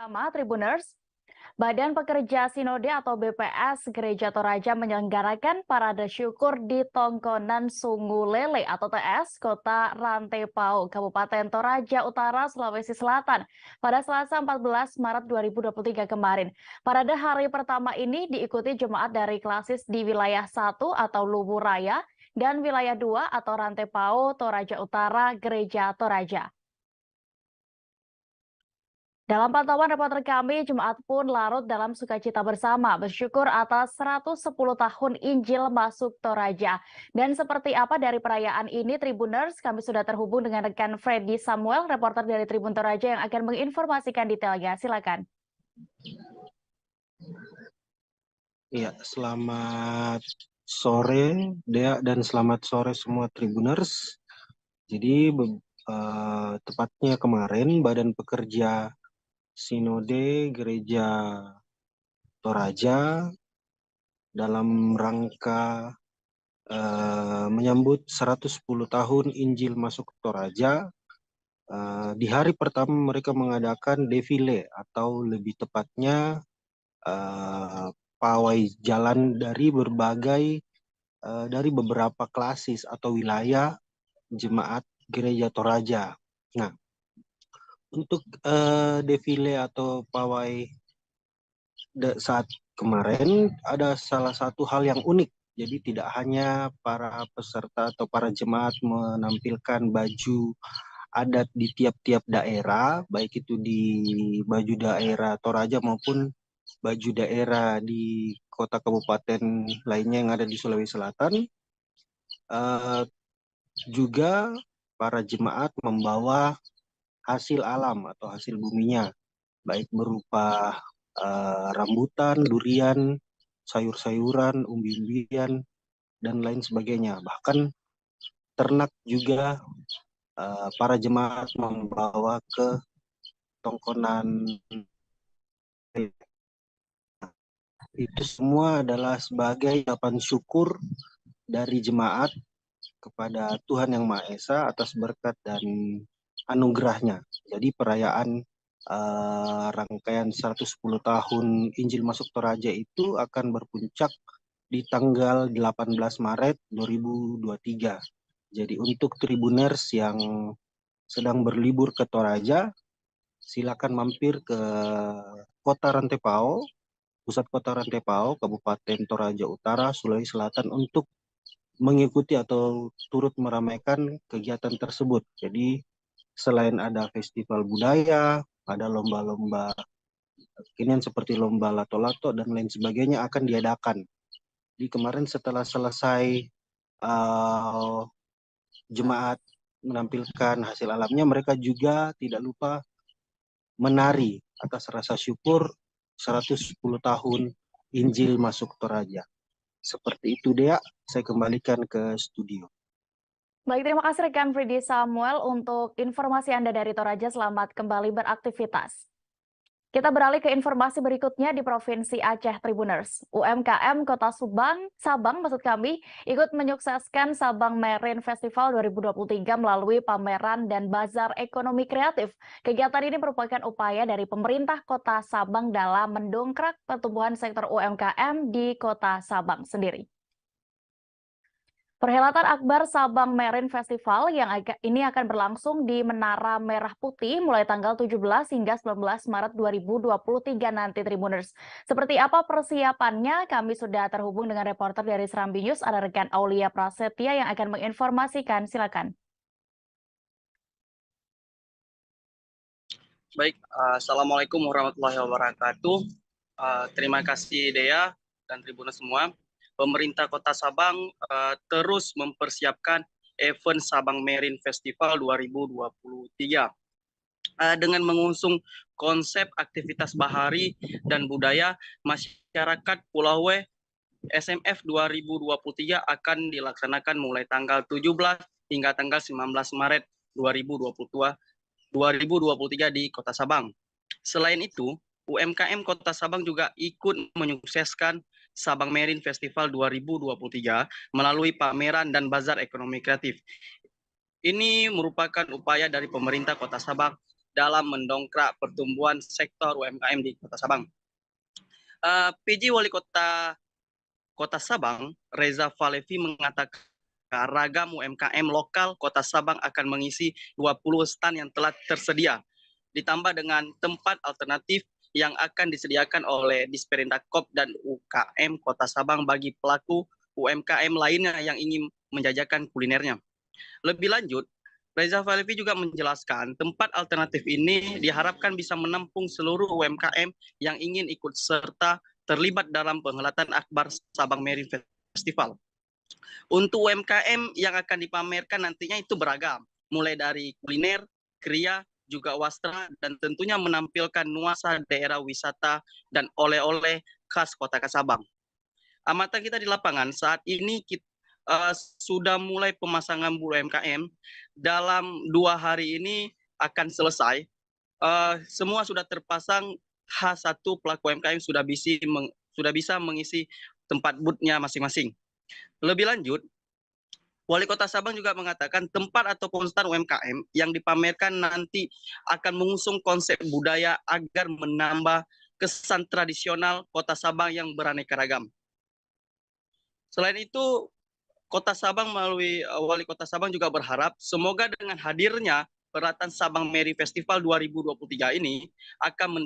Pertama, Tribuners, Badan Pekerja Sinode atau BPS Gereja Toraja menyelenggarakan parade syukur di Tongkonan Sungu Lele atau TS Kota Rantepao, Kabupaten Toraja Utara, Sulawesi Selatan pada Selasa 14 Maret 2023 kemarin. Parade hari pertama ini diikuti jemaat dari klasis di wilayah 1 atau Luwu Raya dan wilayah 2 atau Rantepao, Toraja Utara, Gereja Toraja. Dalam pantauan reporter kami, jemaat pun larut dalam sukacita bersama, bersyukur atas 110 tahun Injil masuk Toraja. Dan seperti apa dari perayaan ini, Tribuners, kami sudah terhubung dengan rekan Freddy Samuel, reporter dari Tribun Toraja yang akan menginformasikan detailnya. Silakan. Iya, selamat sore Dea dan selamat sore semua Tribuners. Jadi tepatnya kemarin Badan Pekerja Sinode Gereja Toraja dalam rangka menyambut 110 tahun Injil masuk Toraja, di hari pertama mereka mengadakan defile atau lebih tepatnya pawai jalan dari dari beberapa klasis atau wilayah jemaat Gereja Toraja. Nah, untuk defile atau pawai saat kemarin ada salah satu hal yang unik. Jadi tidak hanya para peserta atau para jemaat menampilkan baju adat di tiap-tiap daerah, baik itu di baju daerah Toraja maupun baju daerah di kota kabupaten lainnya yang ada di Sulawesi Selatan. Juga para jemaat membawa hasil alam atau hasil buminya, baik berupa rambutan, durian, sayur-sayuran, umbi-umbian, dan lain sebagainya. Bahkan ternak juga para jemaat membawa ke Tongkonan. Itu semua adalah sebagai ucapan syukur dari jemaat kepada Tuhan Yang Maha Esa atas berkat dan anugerahnya. Jadi perayaan rangkaian 110 tahun Injil masuk Toraja itu akan berpuncak di tanggal 18 Maret 2023. Jadi untuk Tribuners yang sedang berlibur ke Toraja, silakan mampir ke Kota Rantepao, pusat Kota Rantepao, Kabupaten Toraja Utara, Sulawesi Selatan untuk mengikuti atau turut meramaikan kegiatan tersebut. Jadi selain ada festival budaya, ada lomba-lomba kekinian seperti lomba lato-lato dan lain sebagainya akan diadakan. Di kemarin setelah selesai jemaat menampilkan hasil alamnya, mereka juga tidak lupa menari atas rasa syukur 110 tahun Injil masuk Toraja. Seperti itu Dea, saya kembalikan ke studio. Baik, terima kasih rekan Freddy Samuel untuk informasi Anda dari Toraja. Selamat kembali beraktivitas. Kita beralih ke informasi berikutnya di Provinsi Aceh, Tribuners. UMKM Kota Sabang maksud kami, ikut menyukseskan Sabang Marine Festival 2023 melalui pameran dan bazar ekonomi kreatif. Kegiatan ini merupakan upaya dari pemerintah Kota Sabang dalam mendongkrak pertumbuhan sektor UMKM di Kota Sabang sendiri. Perhelatan Akbar Sabang Marine Festival yang ini akan berlangsung di Menara Merah Putih mulai tanggal 17 hingga 19 Maret 2023 nanti Tribuners. Seperti apa persiapannya? Kami sudah terhubung dengan reporter dari Serambi News, ada rekan Aulia Prasetya yang akan menginformasikan. Silakan. Baik, Assalamualaikum warahmatullahi wabarakatuh. Terima kasih Dea dan Tribuners semua. Pemerintah Kota Sabang terus mempersiapkan event Sabang Marine Festival 2023 dengan mengusung konsep aktivitas bahari dan budaya masyarakat Pulau W. SMF 2023 akan dilaksanakan mulai tanggal 17 hingga tanggal 19 Maret 2023 di Kota Sabang. Selain itu, UMKM Kota Sabang juga ikut menyukseskan Sabang Marine Festival 2023 melalui pameran dan bazar ekonomi kreatif. Ini merupakan upaya dari pemerintah Kota Sabang dalam mendongkrak pertumbuhan sektor UMKM di Kota Sabang. PJ Wali Kota Sabang, Reza Falevi, mengatakan ragam UMKM lokal Kota Sabang akan mengisi 20 stand yang telah tersedia, ditambah dengan tempat alternatif yang akan disediakan oleh Disperindak dan UKM Kota Sabang bagi pelaku UMKM lainnya yang ingin menjajakan kulinernya. Lebih lanjut, Reza Falevi juga menjelaskan tempat alternatif ini diharapkan bisa menampung seluruh UMKM yang ingin ikut serta terlibat dalam penghelatan Akbar Sabang Marine Festival. Untuk UMKM yang akan dipamerkan nantinya itu beragam, mulai dari kuliner, kria, juga wastra, dan tentunya menampilkan nuansa daerah wisata dan oleh-oleh khas Kota Sabang. Amatan kita di lapangan saat ini sudah mulai pemasangan bulu UMKM. Dalam 2 hari ini akan selesai. Semua sudah terpasang. H1 pelaku UMKM sudah bisa mengisi tempat booth-nya masing-masing. Lebih lanjut, Wali Kota Sabang juga mengatakan tempat ataupun stand UMKM yang dipamerkan nanti akan mengusung konsep budaya agar menambah kesan tradisional Kota Sabang yang beraneka ragam. Selain itu, Kota Sabang melalui Wali Kota Sabang juga berharap semoga dengan hadirnya perhelatan Sabang Marine Festival 2023 ini akan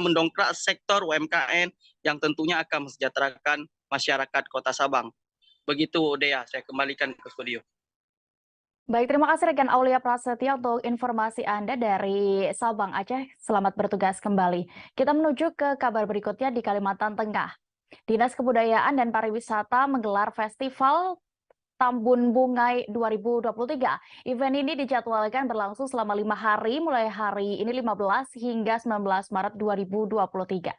mendongkrak sektor UMKM yang tentunya akan mesejahterakan masyarakat Kota Sabang. Begitu, Dea, saya kembalikan ke studio. Baik, terima kasih rekan Aulia Prasetya untuk informasi Anda dari Sabang, Aceh. Selamat bertugas kembali. Kita menuju ke kabar berikutnya di Kalimantan Tengah. Dinas Kebudayaan dan Pariwisata menggelar Festival Tambun Bungai 2023. Event ini dijadwalkan berlangsung selama 5 hari, mulai hari ini 15 hingga 19 Maret 2023.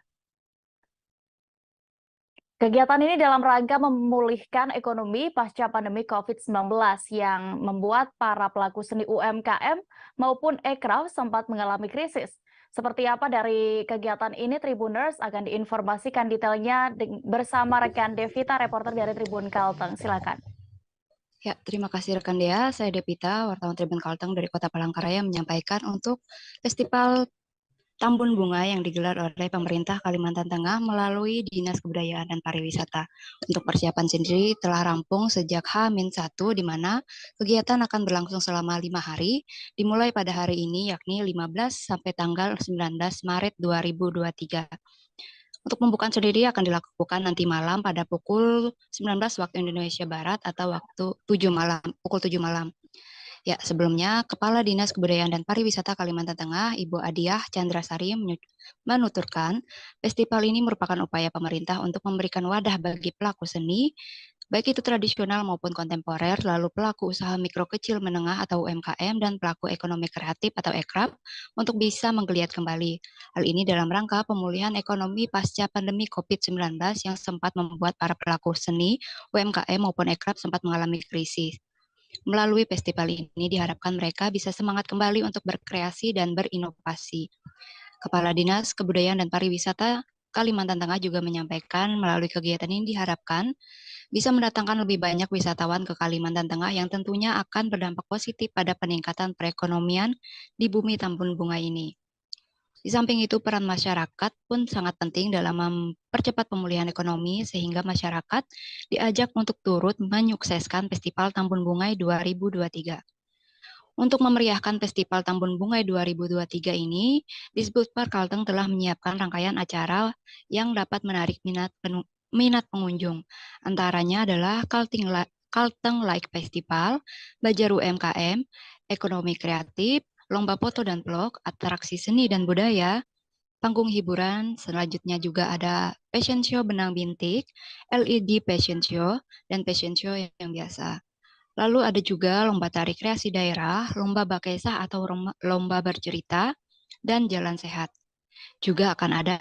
Kegiatan ini dalam rangka memulihkan ekonomi pasca pandemi COVID-19 yang membuat para pelaku seni UMKM maupun ekraf sempat mengalami krisis. Seperti apa dari kegiatan ini, Tribuners akan diinformasikan detailnya bersama rekan Devita, reporter dari Tribun Kalteng. Silakan. Ya, terima kasih rekan Dea. Saya Devita, wartawan Tribun Kalteng dari Kota Palangkaraya menyampaikan untuk Festival Tambun Bunga yang digelar oleh pemerintah Kalimantan Tengah melalui Dinas Kebudayaan dan Pariwisata. Untuk persiapan sendiri telah rampung sejak H-1, di mana kegiatan akan berlangsung selama 5 hari, dimulai pada hari ini yakni 15 sampai tanggal 19 Maret 2023. Untuk pembukaan sendiri akan dilakukan nanti malam pada pukul 19 waktu Indonesia Barat atau waktu pukul 7 malam. Ya, sebelumnya Kepala Dinas Kebudayaan dan Pariwisata Kalimantan Tengah, Ibu Adiah Chandrasari menuturkan, festival ini merupakan upaya pemerintah untuk memberikan wadah bagi pelaku seni, baik itu tradisional maupun kontemporer, lalu pelaku usaha mikro kecil menengah atau UMKM, dan pelaku ekonomi kreatif atau ekraf untuk bisa menggeliat kembali. Hal ini dalam rangka pemulihan ekonomi pasca pandemi COVID-19 yang sempat membuat para pelaku seni, UMKM maupun ekraf sempat mengalami krisis. Melalui festival ini diharapkan mereka bisa semangat kembali untuk berkreasi dan berinovasi. Kepala Dinas Kebudayaan dan Pariwisata Kalimantan Tengah juga menyampaikan melalui kegiatan ini diharapkan bisa mendatangkan lebih banyak wisatawan ke Kalimantan Tengah yang tentunya akan berdampak positif pada peningkatan perekonomian di bumi Tambun Bunga ini. Di samping itu, peran masyarakat pun sangat penting dalam mempercepat pemulihan ekonomi sehingga masyarakat diajak untuk turut menyukseskan Festival Tambun Bungai 2023. Untuk memeriahkan Festival Tambun Bungai 2023 ini, Disbudpar Kalteng telah menyiapkan rangkaian acara yang dapat menarik minat pengunjung. Antaranya adalah Kalteng Like Festival, Bajar UMKM, Ekonomi Kreatif, lomba foto dan vlog, atraksi seni dan budaya, panggung hiburan, selanjutnya juga ada fashion show benang bintik, LED fashion show, dan fashion show yang biasa. Lalu ada juga lomba tari kreasi daerah, lomba bakesah atau lomba bercerita, dan jalan sehat. Juga akan ada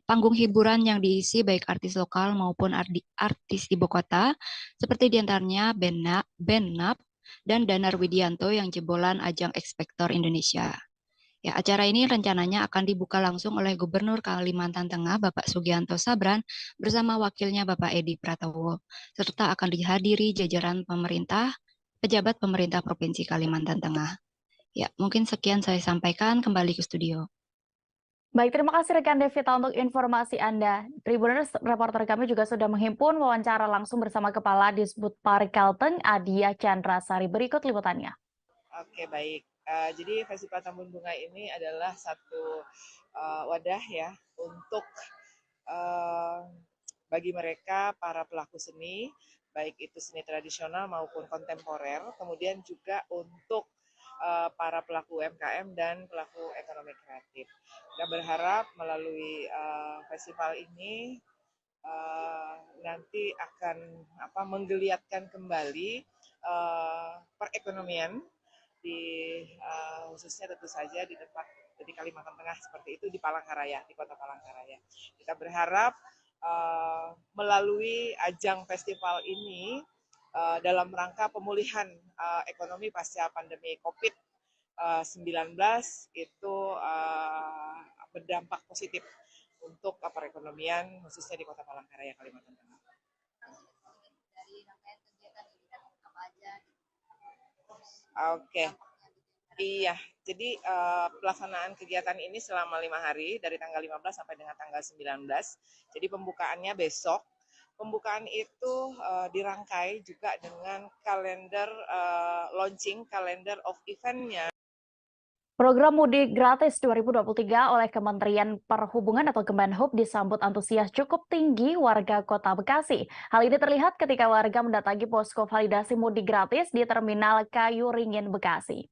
panggung hiburan yang diisi baik artis lokal maupun artis ibu kota, seperti diantaranya Benap, dan Danar Widianto yang jebolan ajang X-Factor Indonesia. Ya, acara ini rencananya akan dibuka langsung oleh Gubernur Kalimantan Tengah Bapak Sugianto Sabran bersama wakilnya Bapak Edi Pratowo, serta akan dihadiri jajaran pejabat pemerintah Provinsi Kalimantan Tengah. Ya, mungkin sekian saya sampaikan, kembali ke studio. Baik, terima kasih rekan Devita untuk informasi Anda. Tribuners, reporter kami juga sudah menghimpun wawancara langsung bersama Kepala Disbudpar Kalteng, Adia Chandra Sari. Berikut liputannya. Oke, baik. Jadi Festival Tambun Bunga ini adalah satu wadah ya untuk bagi mereka para pelaku seni, baik itu seni tradisional maupun kontemporer, kemudian juga untuk para pelaku UMKM dan pelaku ekonomi kreatif. Kita berharap melalui festival ini nanti akan menggeliatkan kembali perekonomian di khususnya tentu saja di tempat di Kalimantan Tengah seperti itu di Palangkaraya, di Kota Palangkaraya. Kita berharap melalui ajang festival ini dalam rangka pemulihan ekonomi pasca pandemi COVID-19 itu berdampak positif untuk perekonomian khususnya di Kota Palangkaraya, Kalimantan Tengah. Oke. Iya, jadi pelaksanaan kegiatan ini selama 5 hari dari tanggal 15 sampai dengan tanggal 19. Jadi pembukaannya besok. Pembukaan itu dirangkai juga dengan kalender launching kalender of event-nya. Program Mudik Gratis 2023 oleh Kementerian Perhubungan atau Kemenhub disambut antusias cukup tinggi warga Kota Bekasi. Hal ini terlihat ketika warga mendatangi posko validasi mudik gratis di Terminal Kayu Ringin, Bekasi.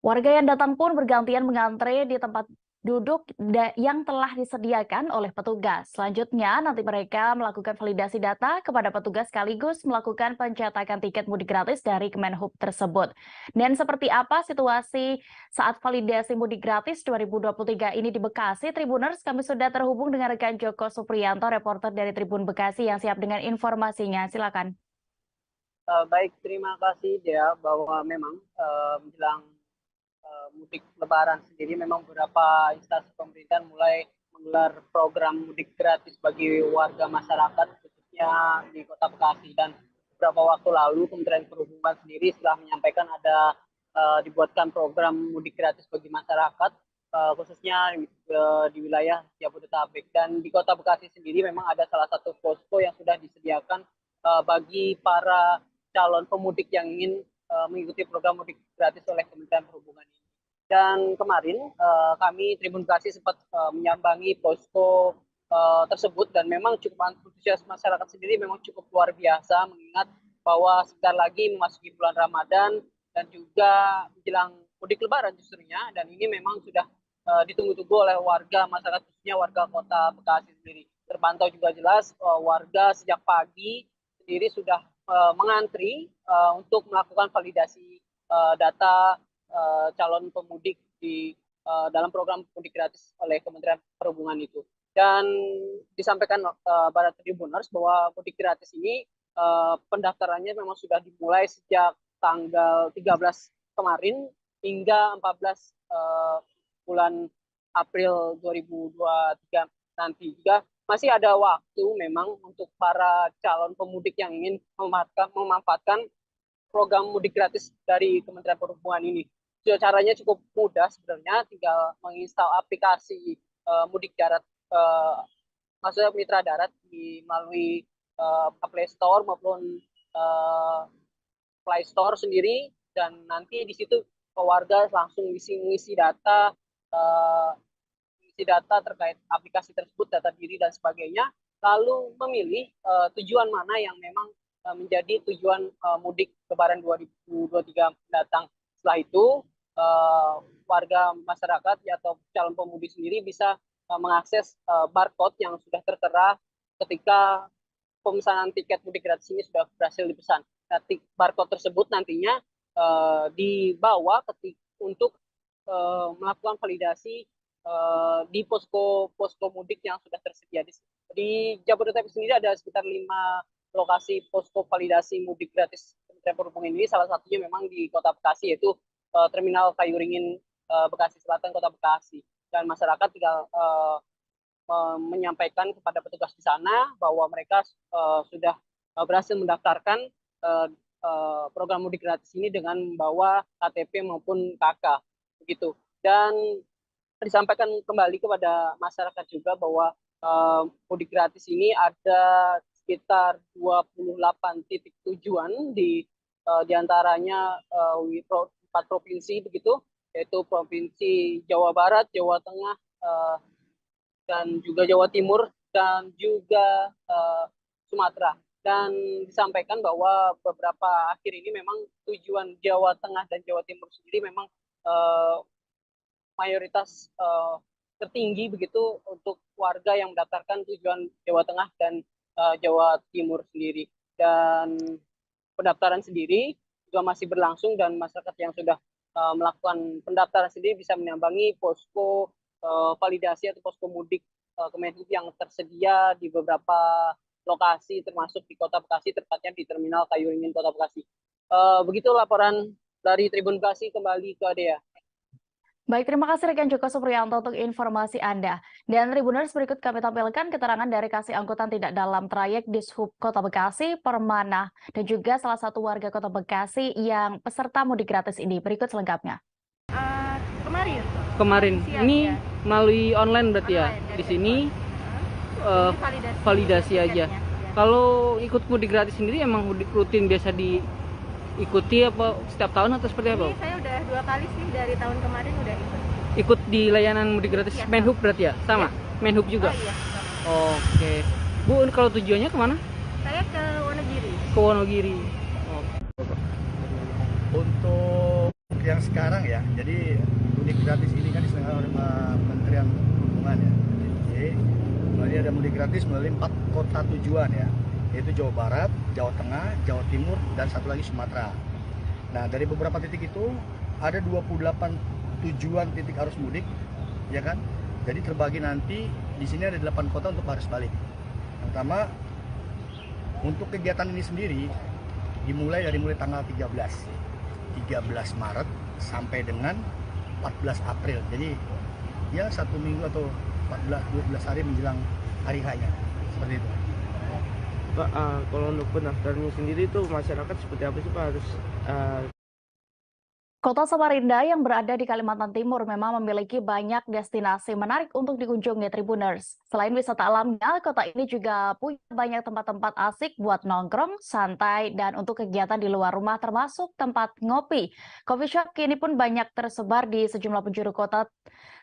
Warga yang datang pun bergantian mengantre di tempat duduk yang telah disediakan oleh petugas. Selanjutnya, nanti mereka melakukan validasi data kepada petugas sekaligus melakukan pencetakan tiket mudik gratis dari Kemenhub tersebut. Dan seperti apa situasi saat validasi mudik gratis 2023 ini di Bekasi, Tribuners, kami sudah terhubung dengan rekan Joko Supriyanto, reporter dari Tribun Bekasi yang siap dengan informasinya. Silakan. Baik, terima kasih Dea, bahwa memang menjelang mudik Lebaran sendiri memang beberapa instansi pemerintah mulai menggelar program mudik gratis bagi warga masyarakat khususnya di Kota Bekasi, dan beberapa waktu lalu Kementerian Perhubungan sendiri setelah menyampaikan ada dibuatkan program mudik gratis bagi masyarakat khususnya di wilayah Jabodetabek, dan di Kota Bekasi sendiri memang ada salah satu posko yang sudah disediakan bagi para calon pemudik yang ingin mengikuti program mudik gratis oleh Kementerian Perhubungan ini. Dan kemarin kami Tribun Bekasi sempat menyambangi posko tersebut, dan memang cukup antusias masyarakat sendiri memang cukup luar biasa, mengingat bahwa sebentar lagi memasuki bulan Ramadan dan juga menjelang mudik Lebaran justrunya, dan ini memang sudah ditunggu-tunggu oleh warga masyarakat khususnya warga Kota Bekasi sendiri. Terpantau juga jelas warga sejak pagi sendiri sudah mengantri untuk melakukan validasi data calon pemudik di dalam program mudik gratis oleh Kementerian Perhubungan itu. Dan disampaikan para Tribuners bahwa mudik gratis ini pendaftarannya memang sudah dimulai sejak tanggal 13 kemarin hingga 14 bulan April 2023 nanti. Juga masih ada waktu memang untuk para calon pemudik yang ingin memanfaatkan program mudik gratis dari Kementerian Perhubungan ini. Caranya cukup mudah sebenarnya, tinggal menginstal aplikasi mudik darat, maksudnya mitra darat melalui Play Store maupun Play Store sendiri, dan nanti di situ warga langsung ngisi data terkait aplikasi tersebut, data diri dan sebagainya, lalu memilih tujuan mana yang memang menjadi tujuan mudik Lebaran 2023 mendatang. Setelah itu warga masyarakat atau calon pemudik sendiri bisa mengakses barcode yang sudah tertera ketika pemesanan tiket mudik gratis ini sudah berhasil dipesan. Nah, barcode tersebut nantinya dibawa untuk melakukan validasi di posko mudik yang sudah tersedia. Di Jabodetabek sendiri ada sekitar 5 lokasi posko validasi mudik gratis Kementerian Perhubungan ini. Salah satunya memang di Kota Bekasi, yaitu Terminal Kayu Ringin Bekasi Selatan, Kota Bekasi. Dan masyarakat tinggal menyampaikan kepada petugas di sana bahwa mereka sudah berhasil mendaftarkan program mudik gratis ini dengan membawa KTP maupun KK begitu. Dan disampaikan kembali kepada masyarakat juga bahwa mudik gratis ini ada sekitar 28 titik tujuan di diantaranya 4 provinsi begitu, yaitu Provinsi Jawa Barat, Jawa Tengah, dan juga Jawa Timur, dan juga Sumatera. Dan disampaikan bahwa beberapa akhir ini memang tujuan Jawa Tengah dan Jawa Timur sendiri memang mayoritas tertinggi begitu untuk warga yang mendaftarkan tujuan Jawa Tengah dan Jawa Timur sendiri. Dan pendaftaran sendiri juga masih berlangsung, dan masyarakat yang sudah melakukan pendaftaran sendiri bisa menyambangi posko validasi atau posko mudik Kemenhub yang tersedia di beberapa lokasi, termasuk di Kota Bekasi, tepatnya di Terminal Kayu-Ringin Kota Bekasi. Begitu laporan dari Tribun Bekasi, kembali ke Dea. Baik, terima kasih rekan Joko Supriyanto untuk informasi Anda. Dan Tribuners, berikut kami tampilkan keterangan dari kasih angkutan tidak dalam trayek Dishub Kota Bekasi, Permana, dan juga salah satu warga Kota Bekasi yang peserta mudik gratis ini. Berikut selengkapnya. Kemarin ini ya. melalui online berarti ya. Di sini validasi aja. Kalau ikut mudik gratis sendiri emang rutin biasa diikuti apa setiap tahun atau seperti apa? Ini saya udah 2 kali sih, dari tahun kemarin udah ikut. Ikut di layanan mudik gratis Ya, Menhub berarti ya? Sama? Menhub juga? Oh iya, sama. Oke. Bu, kalau tujuannya kemana? Saya ke Wonogiri. Ke Wonogiri. Untuk yang sekarang ya, jadi mudik gratis ini kan diselenggarakan oleh Kementerian Perhubungan ya. Jadi kemudian ada mudik gratis melalui 4 kota tujuan ya, yaitu Jawa Barat, Jawa Tengah, Jawa Timur, dan satu lagi Sumatera. Nah, dari beberapa titik itu ada 28 tujuan titik arus mudik, ya kan? Jadi terbagi nanti di sini ada 8 kota untuk arus balik. Yang pertama, untuk kegiatan ini sendiri dimulai dari tanggal 13 Maret sampai dengan 14 April. Jadi ya 1 minggu atau 14-12 hari menjelang hari H-nya. Seperti itu. Pak, kalau untuk pendaftarannya sendiri itu masyarakat seperti apa sih Pak harus? Kota Samarinda yang berada di Kalimantan Timur memang memiliki banyak destinasi menarik untuk dikunjungi Tribuners. Selain wisata alamnya, kota ini juga punya banyak tempat-tempat asik buat nongkrong, santai, dan untuk kegiatan di luar rumah termasuk tempat ngopi. Coffee shop kini pun banyak tersebar di sejumlah penjuru kota,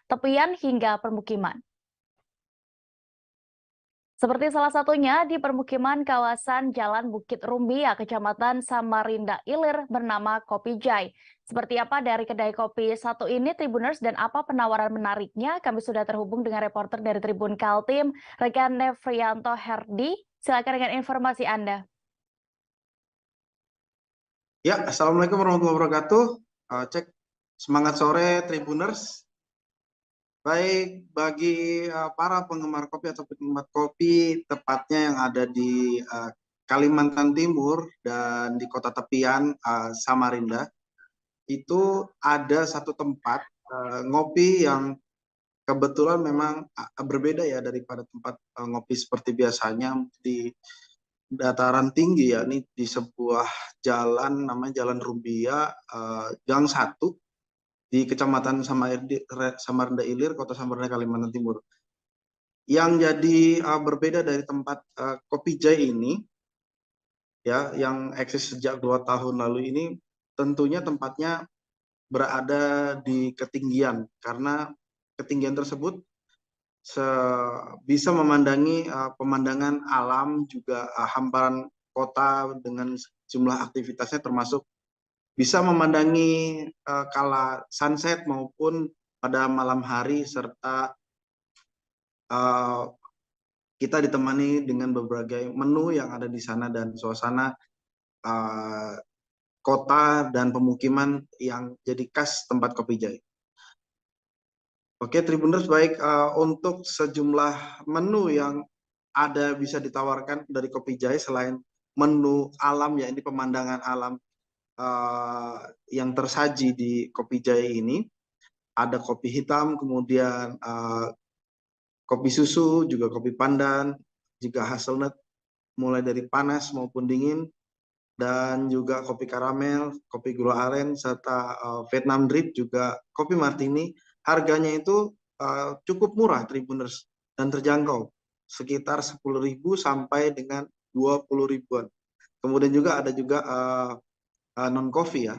tepian hingga permukiman. Seperti salah satunya di permukiman kawasan Jalan Bukit Rumbia, Kecamatan Samarinda Ilir bernama Kopi Jai. Seperti apa dari kedai kopi satu ini, Tribuners, dan apa penawaran menariknya? Kami sudah terhubung dengan reporter dari Tribun Kaltim, rekan Nefrianto Herdi. Silakan dengan informasi Anda. Ya, Assalamualaikum warahmatullahi wabarakatuh. Cek semangat sore Tribuners. Baik, bagi para penggemar kopi atau penikmat kopi, tepatnya yang ada di Kalimantan Timur dan di kota tepian Samarinda, itu ada satu tempat ngopi yang kebetulan memang berbeda ya daripada tempat ngopi seperti biasanya di dataran tinggi, ya. Ini di sebuah jalan namanya Jalan Rumbia, Gang 1 di Kecamatan Samarinda Ilir, Kota Samarinda, Kalimantan Timur. Yang jadi berbeda dari tempat Kopi Jai ini, ya, yang eksis sejak 2 tahun lalu ini, tentunya tempatnya berada di ketinggian, karena ketinggian tersebut bisa memandangi pemandangan alam, juga hamparan kota dengan jumlah aktivitasnya, termasuk bisa memandangi kala sunset maupun pada malam hari, serta kita ditemani dengan berbagai menu yang ada di sana dan suasana kota dan pemukiman yang jadi khas tempat Kopi Jai. Oke, Tribuners, baik, untuk sejumlah menu yang ada bisa ditawarkan dari Kopi Jai selain menu alam, ya, ini pemandangan alam yang tersaji di Kopi Jai ini, ada kopi hitam, kemudian kopi susu, juga kopi pandan, juga hazelnut, mulai dari panas maupun dingin, dan juga kopi karamel, kopi gula aren, serta Vietnam drip, juga kopi martini. Harganya itu cukup murah, Tribuners, dan terjangkau, sekitar 10.000 sampai dengan 20 ribuan. Kemudian juga ada juga non coffee ya,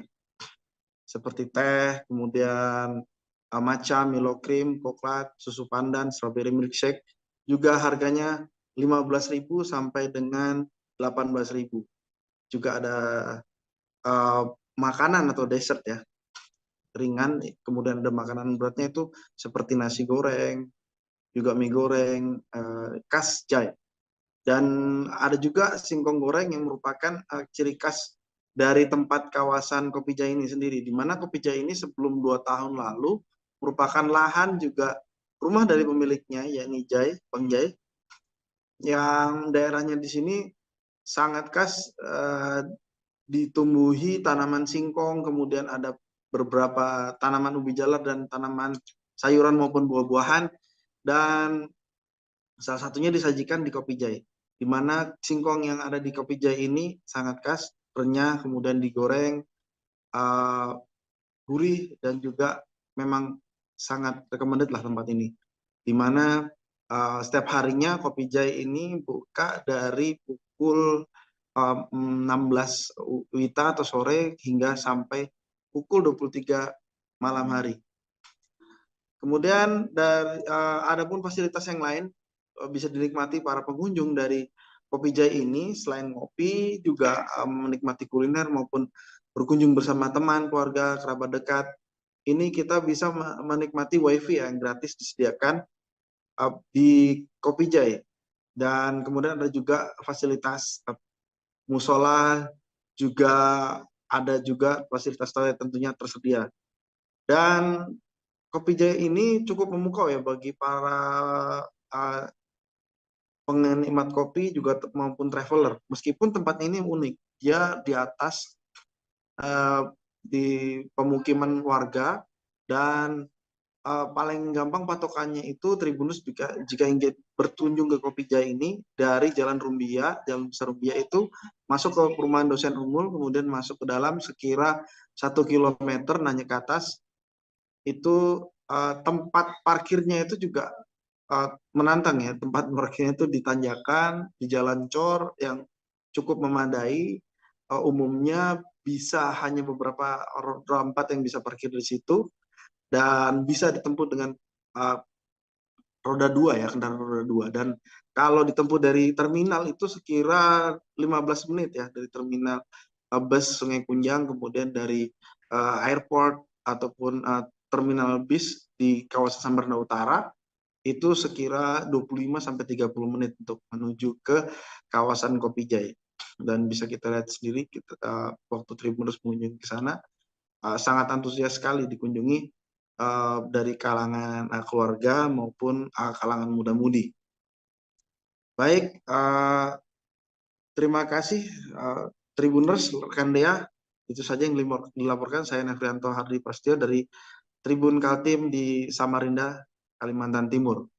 seperti teh, kemudian matcha, Milo cream, coklat, susu pandan, strawberry milkshake, juga harganya 15.000 sampai dengan 18.000. Juga ada makanan atau dessert ya, ringan, kemudian ada makanan beratnya itu seperti nasi goreng, juga mie goreng, khas Jai. Dan ada juga singkong goreng yang merupakan ciri khas dari tempat kawasan Kopi Jai ini sendiri, di mana Kopi Jai ini sebelum 2 tahun lalu merupakan lahan juga rumah dari pemiliknya, yakni Jai, Bang Jai, yang daerahnya di sini sangat khas ditumbuhi tanaman singkong, kemudian ada beberapa tanaman ubi jalar dan tanaman sayuran maupun buah-buahan, dan salah satunya disajikan di Kopi Jai, di mana singkong yang ada di Kopi Jai ini sangat khas, renyah, kemudian digoreng, gurih, dan juga memang sangat recommended lah tempat ini, di mana setiap harinya Kopi Jai ini buka dari pukul 16 WITA atau sore hingga sampai pukul 23 malam hari. Kemudian ada pun fasilitas yang lain bisa dinikmati para pengunjung dari Kopi Jai ini. Selain ngopi, juga menikmati kuliner maupun berkunjung bersama teman, keluarga, kerabat dekat. Ini kita bisa menikmati wifi yang gratis disediakan di Kopi Jai. Dan kemudian ada juga fasilitas musola, juga ada juga fasilitas toilet tentunya tersedia. Dan Kopi Jai ini cukup memukau ya bagi para penikmat kopi juga maupun traveler. Meskipun tempat ini unik, dia di atas di pemukiman warga, dan paling gampang patokannya itu Tribunus jika ingin berkunjung ke Kopi Jai ini dari Jalan Rumbia, Jalan Besar Rumbia itu masuk ke perumahan dosen umum, kemudian masuk ke dalam sekira 1 kilometer nanya ke atas, itu tempat parkirnya itu juga menantang ya. Tempat parkirnya itu ditanjakan di jalan cor yang cukup memadai. Umumnya bisa hanya beberapa roda 4 yang bisa parkir di situ, dan bisa ditempuh dengan roda 2 ya, kendaraan roda 2. Dan kalau ditempuh dari terminal itu sekira 15 menit ya, dari terminal bus Sungai Kunjang, kemudian dari airport ataupun terminal bis di kawasan Sambarna Utara itu sekira 25 sampai 30 menit untuk menuju ke kawasan Kopi Jai. Dan bisa kita lihat sendiri waktu Tribuners mengunjungi ke sana, sangat antusias sekali dikunjungi dari kalangan keluarga maupun kalangan muda-mudi. Baik, terima kasih Tribuners, rekan Dea. Itu saja yang dilaporkan. Saya Nefrianto Hardi Prasetyo dari Tribun Kaltim di Samarinda, Kalimantan Timur.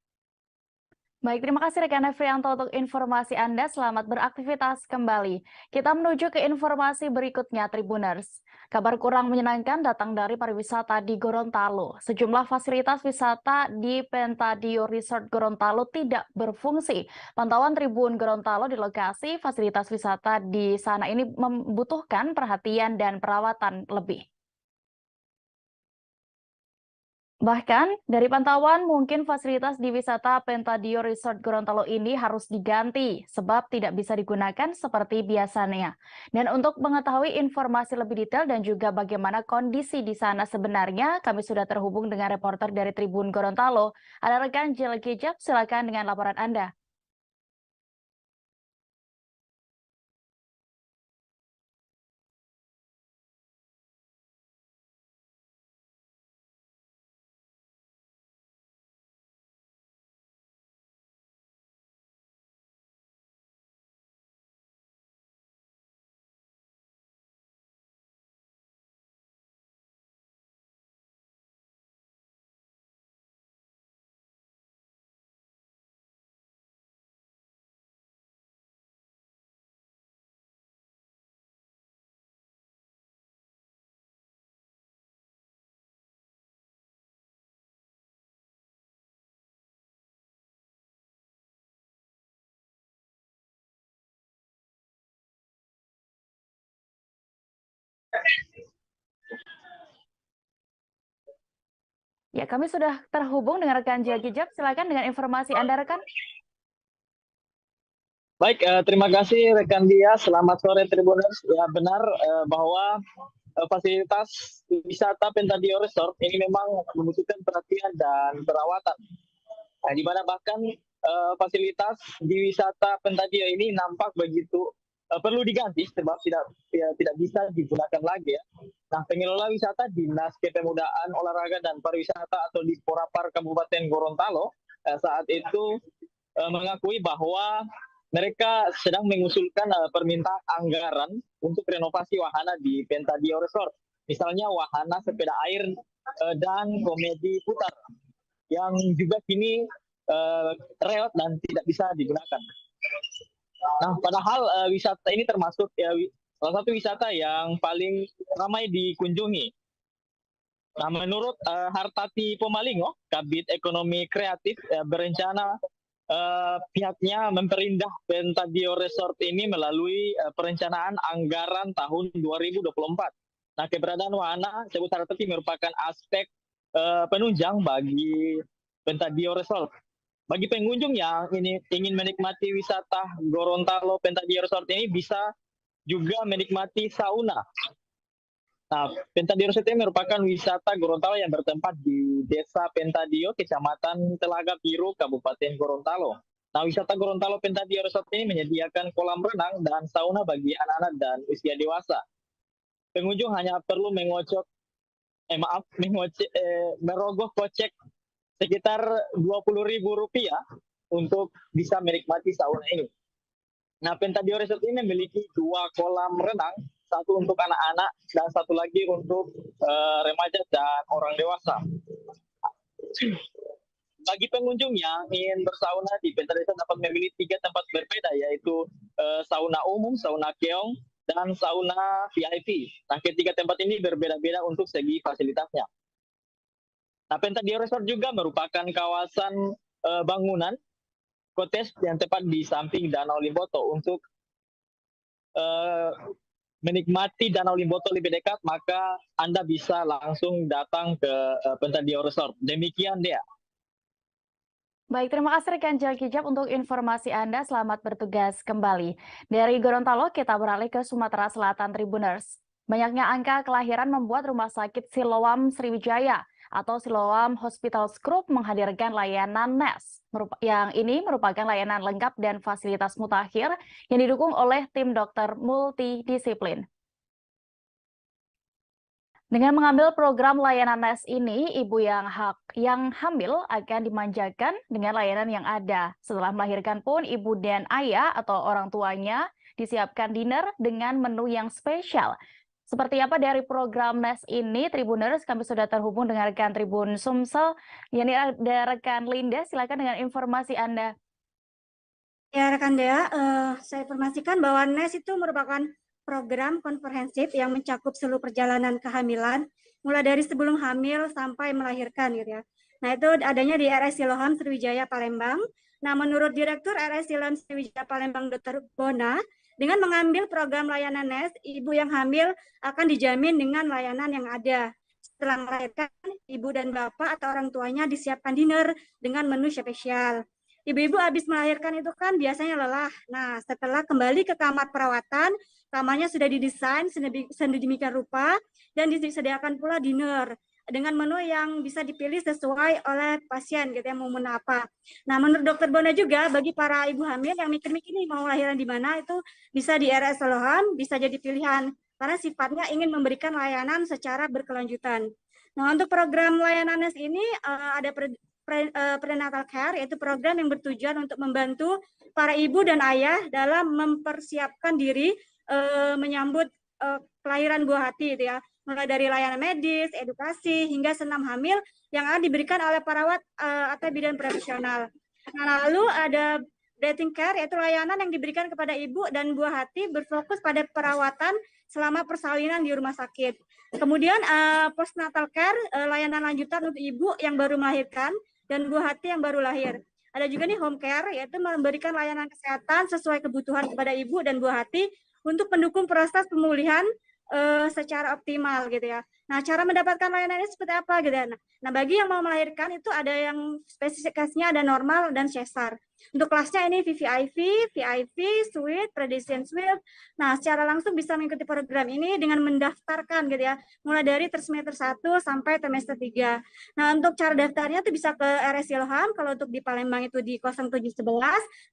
Baik, terima kasih rekan Nefrianto untuk informasi Anda. Selamat beraktivitas kembali. Kita menuju ke informasi berikutnya, Tribuners. Kabar kurang menyenangkan datang dari pariwisata di Gorontalo. Sejumlah fasilitas wisata di Pentadio Resort Gorontalo tidak berfungsi. Pantauan Tribun Gorontalo di lokasi fasilitas wisata di sana ini membutuhkan perhatian dan perawatan lebih. Bahkan, dari pantauan mungkin fasilitas di wisata Pentadio Resort Gorontalo ini harus diganti sebab tidak bisa digunakan seperti biasanya. Dan untuk mengetahui informasi lebih detail dan juga bagaimana kondisi di sana sebenarnya, kami sudah terhubung dengan reporter dari Tribun Gorontalo. Ada rekan Jel Gijab, silakan dengan laporan Anda. Ya, kami sudah terhubung dengan rekan Gia Gijab. Silakan dengan informasi Anda, rekan. Baik, terima kasih rekan Dia. Selamat sore Tribuners. Ya benar bahwa fasilitas wisata Pentadio Resort ini memang membutuhkan perhatian dan perawatan. Nah, di mana bahkan fasilitas di wisata Pentadio ini nampak begitu perlu diganti sebab tidak bisa digunakan lagi ya. Nah, pengelola wisata Dinas Kepemudaan, Olahraga dan Pariwisata atau Disporapar Kabupaten Gorontalo saat itu mengakui bahwa mereka sedang mengusulkan permintaan anggaran untuk renovasi wahana di Pentadio Resort. Misalnya wahana sepeda air dan komedi putar yang juga kini reot dan tidak bisa digunakan. Nah, padahal wisata ini termasuk salah satu wisata yang paling ramai dikunjungi. Nah, menurut Hartati Pomalingo, Kabid Ekonomi Kreatif berencana pihaknya memperindah Pentadio Resort ini melalui perencanaan anggaran tahun 2024. Nah, keberadaan wahana sebut Hartati merupakan aspek penunjang bagi Pentadio Resort. Bagi pengunjung yang ingin menikmati wisata Gorontalo Pentadio Resort ini bisa juga menikmati sauna. Nah, Pentadio Resort ini merupakan wisata Gorontalo yang bertempat di Desa Pentadio, Kecamatan Telaga Biru, Kabupaten Gorontalo. Nah, wisata Gorontalo Pentadio Resort ini menyediakan kolam renang dan sauna bagi anak-anak dan usia dewasa. Pengunjung hanya perlu merogoh kocek sekitar Rp20.000 untuk bisa menikmati sauna ini. Nah, Pentadio Resort ini memiliki 2 kolam renang, satu untuk anak-anak dan satu lagi untuk remaja dan orang dewasa. Bagi pengunjung yang ingin bersauna di Pentadio Resort dapat memilih 3 tempat berbeda, yaitu sauna umum, sauna keong, dan sauna VIP. Nah, ketiga tempat ini berbeda-beda untuk segi fasilitasnya. Nah, Pentadio Resort juga merupakan kawasan bangunan cottage yang tepat di samping Danau Limboto. Untuk menikmati Danau Limboto lebih dekat, maka Anda bisa langsung datang ke Pentadio Resort. Demikian dia. Baik, terima kasih rekan Gia Gijab untuk informasi Anda. Selamat bertugas kembali. Dari Gorontalo, kita beralih ke Sumatera Selatan Tribuners. Banyaknya angka kelahiran membuat Rumah Sakit Siloam Sriwijaya atau Siloam Hospital Group menghadirkan layanan NES. Yang ini merupakan layanan lengkap dan fasilitas mutakhir yang didukung oleh tim dokter multidisiplin. Dengan mengambil program layanan NES ini, ibu yang hamil akan dimanjakan dengan layanan yang ada. Setelah melahirkan pun, ibu dan ayah atau orang tuanya disiapkan dinner dengan menu yang spesial. Seperti apa dari program NES ini, Tribuners, kami sudah terhubung dengan rekan Tribun Sumsel. Ini ada rekan Linda, silakan dengan informasi Anda. Ya, rekan Dea, saya informasikan bahwa NES itu merupakan program komprehensif yang mencakup seluruh perjalanan kehamilan, mulai dari sebelum hamil sampai melahirkan gitu ya. Nah, itu adanya di RS Siloam Sriwijaya Palembang. Nah, menurut Direktur RS Siloam Sriwijaya Palembang Dr. Bona, dengan mengambil program layanan NES, ibu yang hamil akan dijamin dengan layanan yang ada. Setelah melahirkan, ibu dan bapak atau orang tuanya disiapkan dinner dengan menu spesial. Ibu-ibu habis melahirkan itu kan biasanya lelah. Nah, setelah kembali ke kamar perawatan, kamarnya sudah didesain sedemikian rupa dan disediakan pula dinner dengan menu yang bisa dipilih sesuai oleh pasien gitu ya, mau menu apa. Nah, menurut Dokter Bona juga bagi para ibu hamil yang mikir-mikir nih mau lahiran di mana, itu bisa di RS Siloam, bisa jadi pilihan karena sifatnya ingin memberikan layanan secara berkelanjutan. Nah, untuk program layanan NES ini ada prenatal care, yaitu program yang bertujuan untuk membantu para ibu dan ayah dalam mempersiapkan diri menyambut kelahiran buah hati itu ya, mulai dari layanan medis, edukasi, hingga senam hamil yang akan diberikan oleh perawat atau bidan profesional. Nah, lalu ada breathing care, yaitu layanan yang diberikan kepada ibu dan buah hati berfokus pada perawatan selama persalinan di rumah sakit. Kemudian postnatal care, layanan lanjutan untuk ibu yang baru melahirkan dan buah hati yang baru lahir. Ada juga nih home care, yaitu memberikan layanan kesehatan sesuai kebutuhan kepada ibu dan buah hati untuk mendukung proses pemulihan secara optimal gitu ya. Nah, cara mendapatkan layanan ini seperti apa gitu ya. Nah, bagi yang mau melahirkan itu ada yang spesifikasinya ada normal dan sesar. Untuk kelasnya ini VVIP, VIP, Suite, Predation Suite. Nah, secara langsung bisa mengikuti program ini dengan mendaftarkan gitu ya, mulai dari semester 1 sampai trimester 3. Nah, untuk cara daftarnya itu bisa ke RS Ilham, kalau untuk di Palembang itu di 0711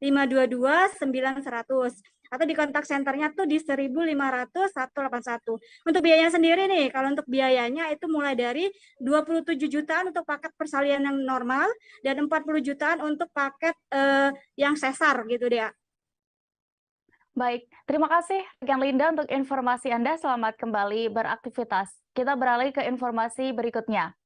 522 9100. Atau di kontak senternya tuh di 1500 181. Untuk biayanya sendiri nih, kalau untuk biayanya itu mulai dari 27 jutaan untuk paket persalinan yang normal dan 40 jutaan untuk paket yang sesar gitu deh. Baik, terima kasih rekan Linda untuk informasi Anda. Selamat kembali beraktivitas. Kita beralih ke informasi berikutnya.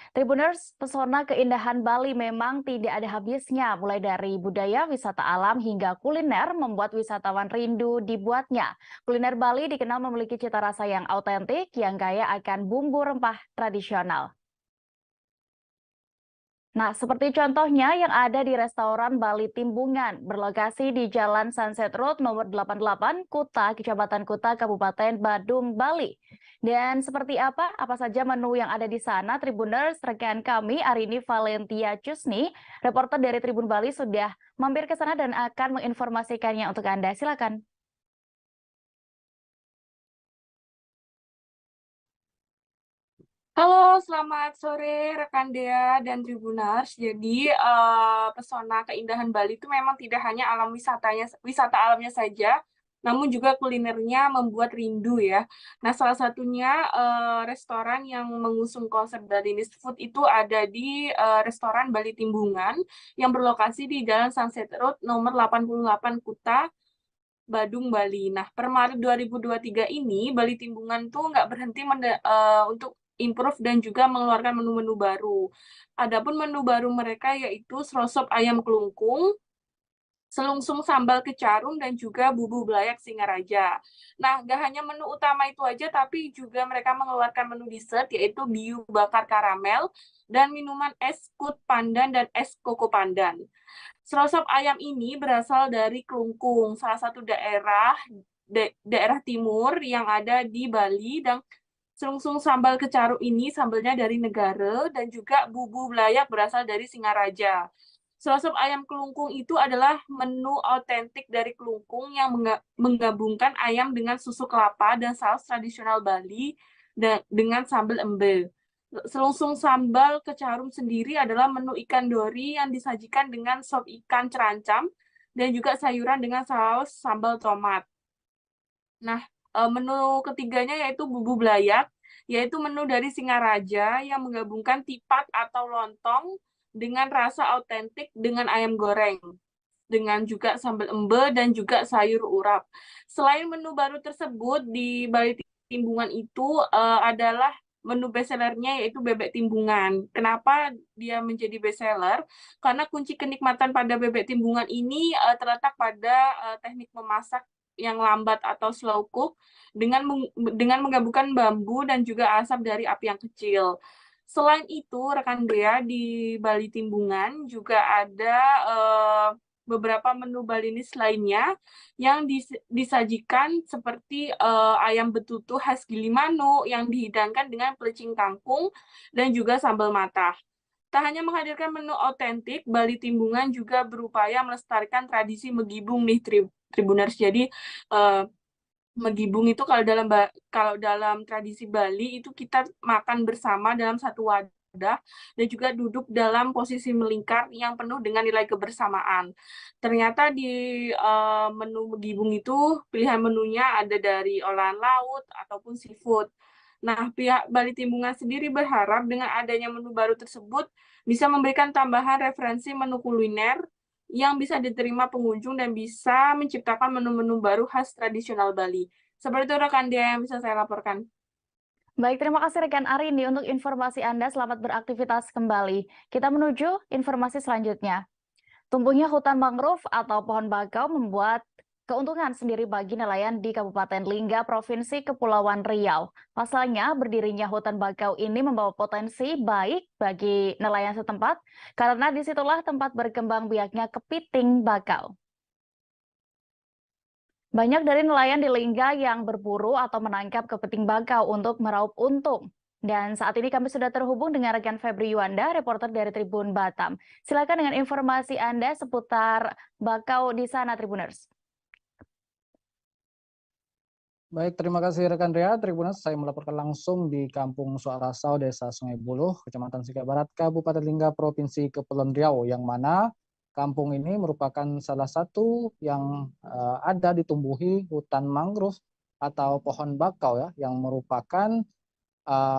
Tribuners, pesona keindahan Bali memang tidak ada habisnya, mulai dari budaya, wisata alam, hingga kuliner membuat wisatawan rindu dibuatnya. Kuliner Bali dikenal memiliki cita rasa yang autentik, yang kaya akan bumbu rempah tradisional. Nah, seperti contohnya yang ada di restoran Bali Timbungan, berlokasi di Jalan Sunset Road nomor 88, Kuta, Kecamatan Kuta, Kabupaten Badung, Bali. Dan seperti apa saja menu yang ada di sana, Tribuners, rekan kami Arini Valentia Cusni, reporter dari Tribun Bali sudah mampir ke sana dan akan menginformasikannya untuk Anda. Silakan. Halo, selamat sore rekan Dea dan Tribuners. Jadi pesona keindahan Bali itu memang tidak hanya wisata alamnya saja, namun juga kulinernya membuat rindu ya. Nah, salah satunya restoran yang mengusung konsep Balinese food itu ada di restoran Bali Timbungan yang berlokasi di Jalan Sunset Road nomor 88 Kuta, Badung, Bali. Nah, per Maret 2023 ini, Bali Timbungan tuh nggak berhenti untuk improve dan juga mengeluarkan menu-menu baru. Adapun menu baru mereka yaitu serosop ayam kelungkung, selungsung sambal kecarum, dan juga bubu belayak Singaraja. Nah, gak hanya menu utama itu aja, tapi juga mereka mengeluarkan menu dessert, yaitu biu bakar karamel, dan minuman es kut pandan dan es koko pandan. Serosop ayam ini berasal dari Kelungkung, salah satu daerah timur yang ada di Bali, dan selungsung sambal kecarum ini sambalnya dari Negara, dan juga bubu belayak berasal dari Singaraja. Serosop ayam kelungkung itu adalah menu autentik dari Kelungkung yang menggabungkan ayam dengan susu kelapa dan saus tradisional Bali dengan sambal embe. Selungsung sambal kecarum sendiri adalah menu ikan dori yang disajikan dengan sop ikan cerancam dan juga sayuran dengan saus sambal tomat. Nah, menu ketiganya yaitu bubu belayak, yaitu menu dari Singaraja yang menggabungkan tipat atau lontong dengan rasa autentik dengan ayam goreng, dengan juga sambal embe dan juga sayur urap. Selain menu baru tersebut, di Bali Timbungan itu adalah menu bestsellernya yaitu bebek timbungan. Kenapa dia menjadi bestseller? Karena kunci kenikmatan pada bebek timbungan ini terletak pada teknik memasak yang lambat atau slow cook dengan menggabungkan bambu dan juga asap dari api yang kecil. Selain itu, rekan Dea, di Bali Timbungan juga ada beberapa menu Balinese lainnya yang disajikan seperti ayam betutu khas Gilimanuk yang dihidangkan dengan pelecing kangkung dan juga sambal matah. Tak hanya menghadirkan menu autentik, Bali Timbungan juga berupaya melestarikan tradisi megibung nih Tribuners. Jadi megibung itu kalau dalam tradisi Bali itu kita makan bersama dalam satu wadah dan juga duduk dalam posisi melingkar yang penuh dengan nilai kebersamaan. Ternyata di menu megibung itu pilihan menunya ada dari olahan laut ataupun seafood. Nah, pihak Bali Timbungan sendiri berharap dengan adanya menu baru tersebut bisa memberikan tambahan referensi menu kuliner yang bisa diterima pengunjung dan bisa menciptakan menu-menu baru khas tradisional Bali. Seperti itu rekan Dea yang bisa saya laporkan. Baik, terima kasih rekan Arini untuk informasi Anda. Selamat beraktivitas kembali. Kita menuju informasi selanjutnya. Tumbuhnya hutan mangrove atau pohon bakau membuat keuntungan sendiri bagi nelayan di Kabupaten Lingga, Provinsi Kepulauan Riau. Pasalnya, berdirinya hutan bakau ini membawa potensi baik bagi nelayan setempat, karena disitulah tempat berkembang biaknya kepiting bakau. Banyak dari nelayan di Lingga yang berburu atau menangkap kepiting bakau untuk meraup untung. Dan saat ini kami sudah terhubung dengan rekan Febri Yuanda, reporter dari Tribun Batam. Silakan dengan informasi Anda seputar bakau di sana, Tribuners. Baik, terima kasih rekan Ria. Tribuners, saya melaporkan langsung di Kampung Suarasau, Desa Sungai Buluh, Kecamatan Sika Barat, Kabupaten Lingga, Provinsi Kepulauan Riau, yang mana kampung ini merupakan salah satu yang ada ditumbuhi hutan mangrove atau pohon bakau ya, yang merupakan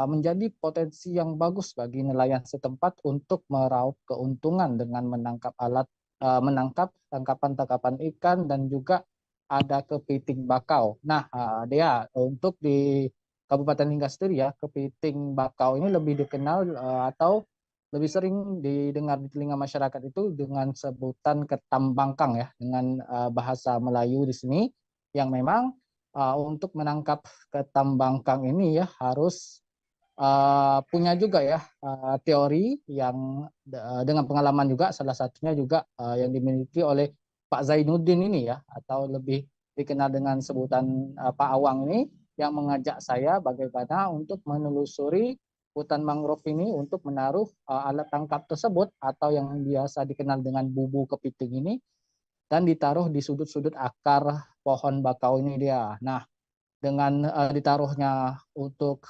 menjadi potensi yang bagus bagi nelayan setempat untuk meraup keuntungan dengan menangkap tangkapan-tangkapan ikan dan juga ada kepiting bakau. Nah, Dea, untuk di Kabupaten Lingga sendiri ya, kepiting bakau ini lebih dikenal atau lebih sering didengar di telinga masyarakat itu dengan sebutan ketam bangkang ya, dengan bahasa Melayu di sini, yang memang untuk menangkap ketam bangkang ini ya harus punya juga ya teori yang dengan pengalaman juga, salah satunya juga yang dimiliki oleh Pak Zainuddin ini ya, atau lebih dikenal dengan sebutan Pak Awang ini, yang mengajak saya bagaimana untuk menelusuri hutan mangrove ini untuk menaruh alat tangkap tersebut atau yang biasa dikenal dengan bubu kepiting ini, dan ditaruh di sudut-sudut akar pohon bakau ini dia. Nah, dengan ditaruhnya untuk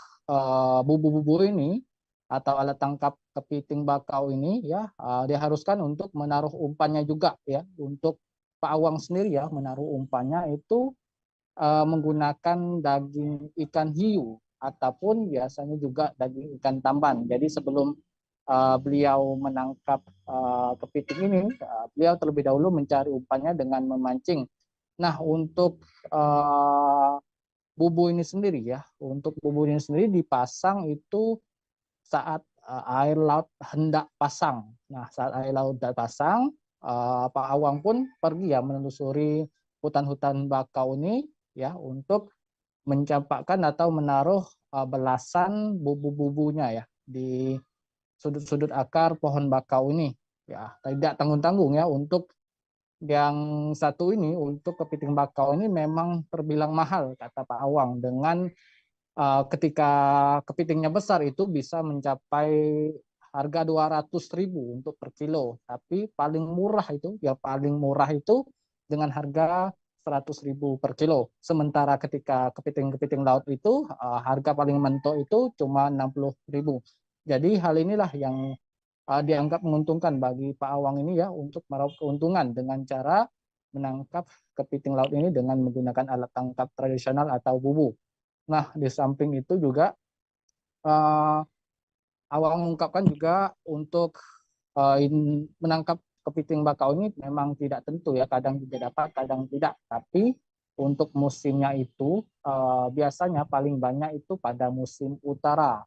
bubu-bubu ini atau alat tangkap kepiting bakau ini ya, diharuskan untuk menaruh umpannya juga ya. Untuk Pak Awang sendiri ya, menaruh umpannya itu menggunakan daging ikan hiu ataupun biasanya juga daging ikan tamban. Jadi sebelum beliau menangkap kepiting ini, beliau terlebih dahulu mencari umpannya dengan memancing. Nah, untuk bubu ini sendiri ya, untuk bubu ini sendiri dipasang itu saat air laut hendak pasang. Nah, saat air laut hendak pasang, Pak Awang pun pergi ya menelusuri hutan-hutan bakau ini ya untuk mencampakkan atau menaruh belasan bubu-bubunya ya di sudut-sudut akar pohon bakau ini ya. Tidak tanggung-tanggung ya, untuk yang satu ini, untuk kepiting bakau ini memang terbilang mahal kata Pak Awang, dengan ketika kepitingnya besar itu bisa mencapai harga 200.000 untuk per kilo, tapi paling murah itu dengan harga 100.000 per kilo. Sementara ketika kepiting-kepiting laut itu harga paling mentok itu cuma 60.000. Jadi hal inilah yang dianggap menguntungkan bagi Pak Awang ini ya, untuk meraup keuntungan dengan cara menangkap kepiting laut ini dengan menggunakan alat tangkap tradisional atau bubu. Nah, di samping itu juga Awang mengungkapkan juga untuk menangkap kepiting bakau ini memang tidak tentu ya, kadang tidak dapat, kadang tidak. Tapi untuk musimnya itu biasanya paling banyak itu pada musim utara,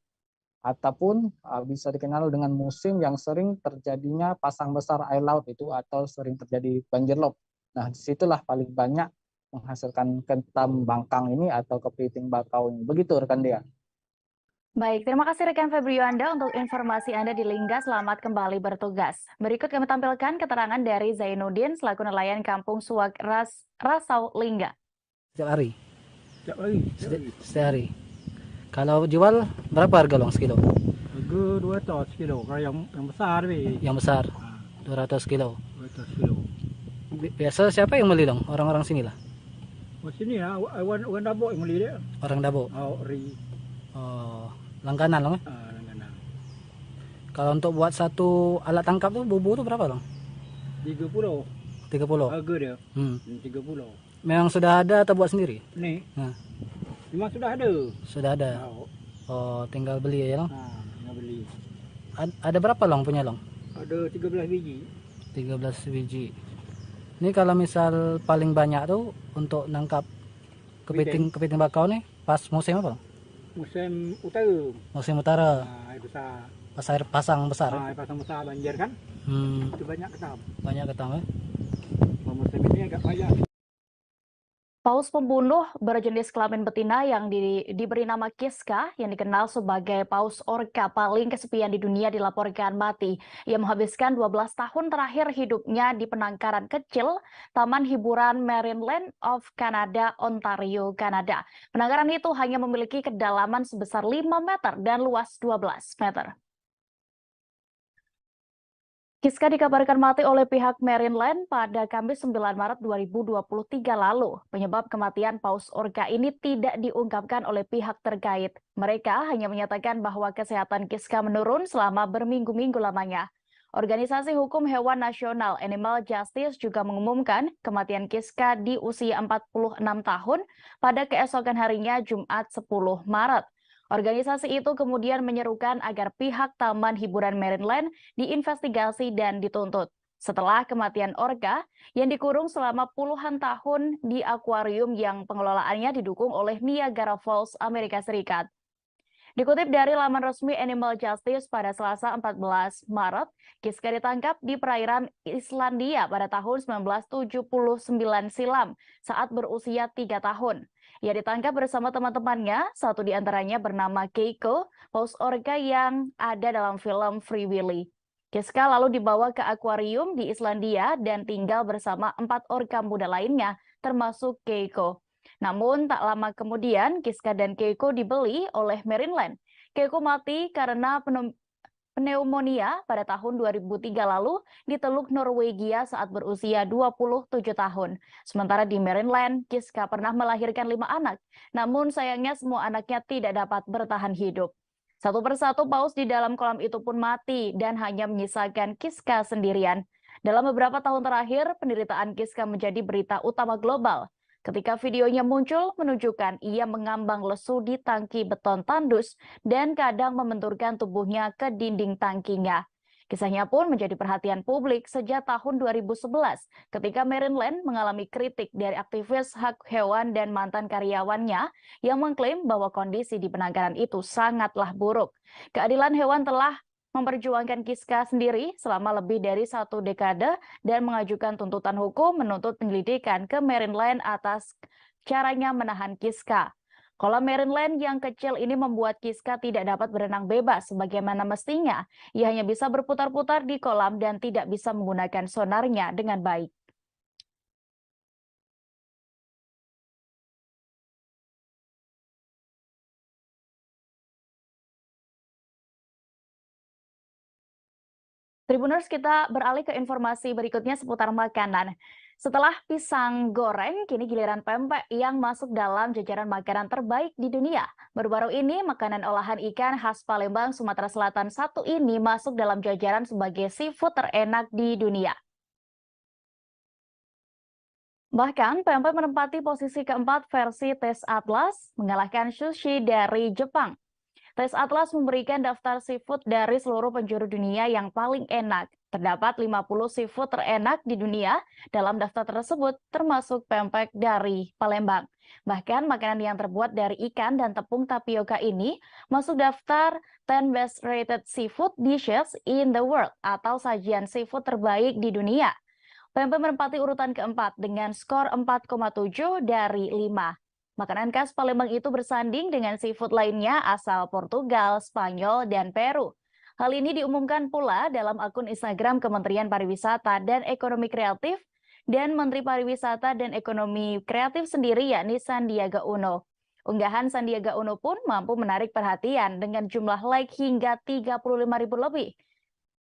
ataupun bisa dikenal dengan musim yang sering terjadinya pasang besar air laut itu, atau sering terjadi banjir rob. Nah, disitulah paling banyak menghasilkan ketam bangkang ini atau kepiting bakau ini. Begitu rekan Dea. Baik, terima kasih rekan Febri Yuanda untuk informasi Anda di Lingga. Selamat kembali bertugas. Berikut kami tampilkan keterangan dari Zainuddin selaku nelayan Kampung Suak Rasau, Lingga. Setiap hari? Setiap hari. Kalau jual berapa harga long sekilo? Harga 200 kilo, kalau yang besar be. Yang besar 200 kilo. 200 kilo. Biasa siapa yang beli long? Orang-orang sini lah. Oh sini lah, orang Dabok yang beli dia. Orang Dabok. Oh, langganan long. Langganan. Kalau untuk buat satu alat tangkap tuh bubu tuh berapa long? 30. 30. Harga dia. 30. Memang sudah ada atau buat sendiri? Nih. Nah. Memang sudah ada. Sudah ada. Oh, tinggal beli ya long? Tinggal beli. Ada berapa long punya long? Ada 13 biji. 13 biji. Ini kalau misal paling banyak tuh untuk nangkap kepiting bakau nih pas musim apa? Musim utara. Musim utara. Air besar. Pas air pasang besar. Air pasang besar banjir kan? Itu banyak ketam. Banyak ketam ya? Musim ini agak payah. Paus pembunuh berjenis kelamin betina yang diberi nama Kiska, yang dikenal sebagai paus orca paling kesepian di dunia, dilaporkan mati. Ia menghabiskan 12 tahun terakhir hidupnya di penangkaran kecil Taman Hiburan Marineland of Canada, Ontario, Kanada. Penangkaran itu hanya memiliki kedalaman sebesar 5 meter dan luas 12 meter. Kiska dikabarkan mati oleh pihak Marineland pada Kamis 9 Maret 2023 lalu. Penyebab kematian paus orca ini tidak diungkapkan oleh pihak terkait. Mereka hanya menyatakan bahwa kesehatan Kiska menurun selama berminggu-minggu lamanya. Organisasi Hukum Hewan Nasional Animal Justice juga mengumumkan kematian Kiska di usia 46 tahun pada keesokan harinya Jumat 10 Maret. Organisasi itu kemudian menyerukan agar pihak Taman Hiburan Marineland diinvestigasi dan dituntut. Setelah kematian orca yang dikurung selama puluhan tahun di akuarium yang pengelolaannya didukung oleh Niagara Falls, Amerika Serikat. Dikutip dari laman resmi Animal Justice pada Selasa 14 Maret, Kiska ditangkap di perairan Islandia pada tahun 1979 silam saat berusia 3 tahun. Ia ditangkap bersama teman-temannya, satu di antaranya bernama Keiko, paus orca yang ada dalam film Free Willy. Kiska lalu dibawa ke akuarium di Islandia dan tinggal bersama 4 orca muda lainnya, termasuk Keiko. Namun tak lama kemudian Kiska dan Keiko dibeli oleh Marineland. Keiko mati karena pneumonia pada tahun 2003 lalu di Teluk Norwegia saat berusia 27 tahun. Sementara di Marineland, Kiska pernah melahirkan 5 anak. Namun sayangnya semua anaknya tidak dapat bertahan hidup. Satu persatu paus di dalam kolam itu pun mati dan hanya menyisakan Kiska sendirian. Dalam beberapa tahun terakhir, penderitaan Kiska menjadi berita utama global. Ketika videonya muncul, menunjukkan ia mengambang lesu di tangki beton tandus dan kadang membenturkan tubuhnya ke dinding tangkinya. Kisahnya pun menjadi perhatian publik sejak tahun 2011 ketika Marineland mengalami kritik dari aktivis hak hewan dan mantan karyawannya yang mengklaim bahwa kondisi di penangkaran itu sangatlah buruk. Keadilan hewan telah memperjuangkan Kiska sendiri selama lebih dari 1 dekade dan mengajukan tuntutan hukum menuntut penyelidikan ke Marineland atas caranya menahan Kiska. Kolam Marineland yang kecil ini membuat Kiska tidak dapat berenang bebas sebagaimana mestinya. Ia hanya bisa berputar-putar di kolam dan tidak bisa menggunakan sonarnya dengan baik. Tribuners, kita beralih ke informasi berikutnya seputar makanan. Setelah pisang goreng, kini giliran pempek yang masuk dalam jajaran makanan terbaik di dunia. Baru-baru ini, makanan olahan ikan khas Palembang, Sumatera Selatan satu ini masuk dalam jajaran sebagai seafood terenak di dunia. Bahkan, pempek menempati posisi keempat versi tes Atlas, mengalahkan sushi dari Jepang. Tes Atlas memberikan daftar seafood dari seluruh penjuru dunia yang paling enak. Terdapat 50 seafood terenak di dunia. Dalam daftar tersebut termasuk pempek dari Palembang. Bahkan makanan yang terbuat dari ikan dan tepung tapioka ini masuk daftar 10 best rated seafood dishes in the world atau sajian seafood terbaik di dunia. Pempek menempati urutan keempat dengan skor 4,7 dari 5. Makanan khas Palembang itu bersanding dengan seafood lainnya asal Portugal, Spanyol, dan Peru. Hal ini diumumkan pula dalam akun Instagram Kementerian Pariwisata dan Ekonomi Kreatif dan Menteri Pariwisata dan Ekonomi Kreatif sendiri yakni Sandiaga Uno. Unggahan Sandiaga Uno pun mampu menarik perhatian dengan jumlah like hingga 35.000 lebih.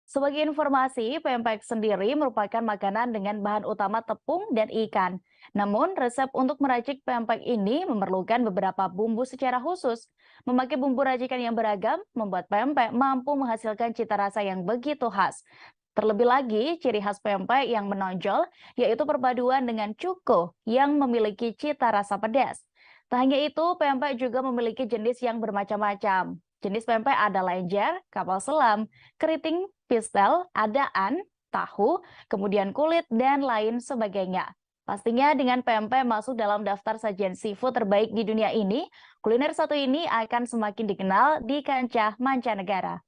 Sebagai informasi, pempek sendiri merupakan makanan dengan bahan utama tepung dan ikan. Namun, resep untuk meracik pempek ini memerlukan beberapa bumbu secara khusus. Memakai bumbu racikan yang beragam, membuat pempek mampu menghasilkan cita rasa yang begitu khas. Terlebih lagi, ciri khas pempek yang menonjol yaitu perpaduan dengan cuko yang memiliki cita rasa pedas. Tak hanya itu, pempek juga memiliki jenis yang bermacam-macam. Jenis pempek ada lenjer, kapal selam, keriting, pistel, adaan, tahu, kemudian kulit, dan lain sebagainya. Pastinya dengan pempek masuk dalam daftar sajian seafood terbaik di dunia ini, kuliner satu ini akan semakin dikenal di kancah mancanegara.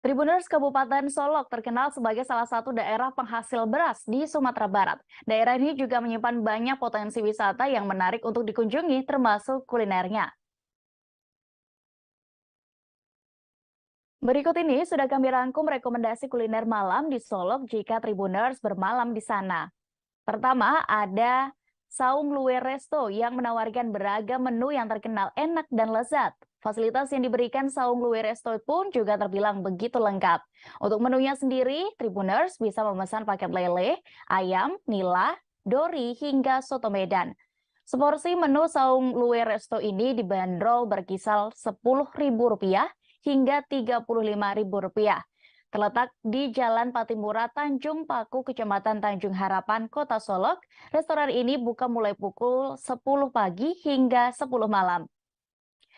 Tribuners, Kabupaten Solok terkenal sebagai salah satu daerah penghasil beras di Sumatera Barat. Daerah ini juga menyimpan banyak potensi wisata yang menarik untuk dikunjungi, termasuk kulinernya. Berikut ini sudah kami rangkum rekomendasi kuliner malam di Solok jika Tribuners bermalam di sana. Pertama, ada Saung Luwe Resto yang menawarkan beragam menu yang terkenal enak dan lezat. Fasilitas yang diberikan Saung Luwe Resto pun juga terbilang begitu lengkap. Untuk menunya sendiri, Tribuners bisa memesan paket lele, ayam, nila, dori, hingga soto Medan. Seporsi menu Saung Luwe Resto ini dibanderol berkisar Rp10.000 hingga Rp35.000. Terletak di Jalan Patimura, Tanjung Paku, Kecamatan Tanjung Harapan, Kota Solok, restoran ini buka mulai pukul 10 pagi hingga 10 malam.